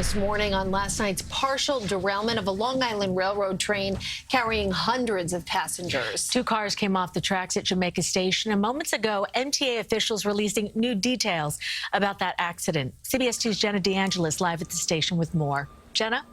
this morning on last night's partial derailment of a Long Island Railroad train carrying hundreds of passengers. 2 cars came off the tracks at Jamaica Station, and moments ago, MTA officials releasing new details about that accident. CBS 2's Jenna DeAngelis live at the station with more. Jenna?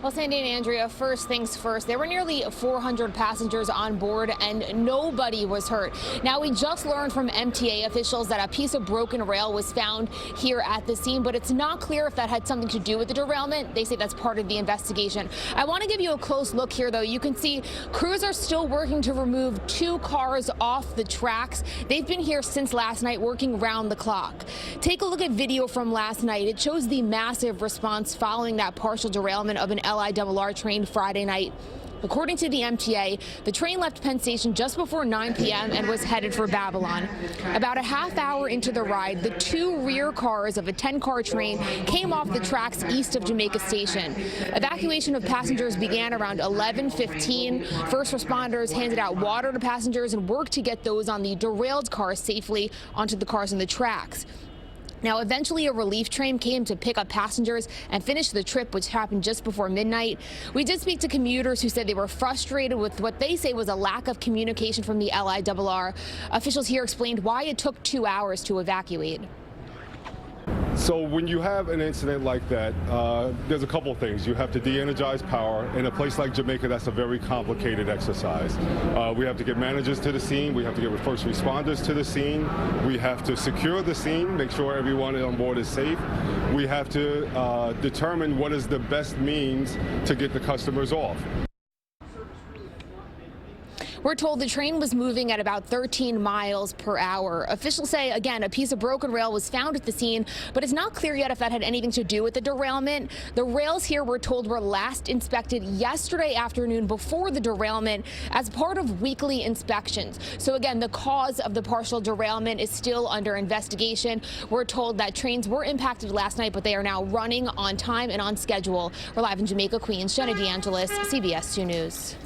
Well, Sandy and Andrea, first things first, there were nearly 400 passengers on board and nobody was hurt. Now, we just learned from MTA officials that a piece of broken rail was found here at the scene, but it's not clear if that had something to do with the derailment. They say that's part of the investigation. I want to give you a close look here, though. You can see crews are still working to remove 2 cars off the tracks. They've been here since last night, working round the clock. Take a look at video from last night. It shows the massive response following that partial derailment of an LIRR train Friday night. According to the MTA, the train left Penn Station just before 9 p.m. and was headed for Babylon. About a half hour into the ride, the 2 rear cars of a 10-car train came off the tracks east of Jamaica Station. Evacuation of passengers began around 11:15. First responders handed out water to passengers and worked to get those on the derailed cars safely onto the cars on the tracks. Now, eventually a relief train came to pick up passengers and finish the trip, which happened just before midnight. We did speak to commuters who said they were frustrated with what they say was a lack of communication from the LIRR. Officials here explained why it took 2 hours to evacuate. So when you have an incident like that, there's a couple of things. You have to de-energize power. In a place like Jamaica, that's a very complicated exercise. We have to get managers to the scene. We have to get first responders to the scene. We have to secure the scene, make sure everyone on board is safe. We have to determine what is the best means to get the customers off. We're told the train was moving at about 13 miles per hour. Officials say, again, a piece of broken rail was found at the scene, but it's not clear yet if that had anything to do with the derailment. The rails here, we're told, were last inspected yesterday afternoon before the derailment as part of weekly inspections. So again, the cause of the partial derailment is still under investigation. We're told that trains were impacted last night, but they are now running on time and on schedule. We're live in Jamaica, Queens. Jenna DeAngelis, CBS 2 News.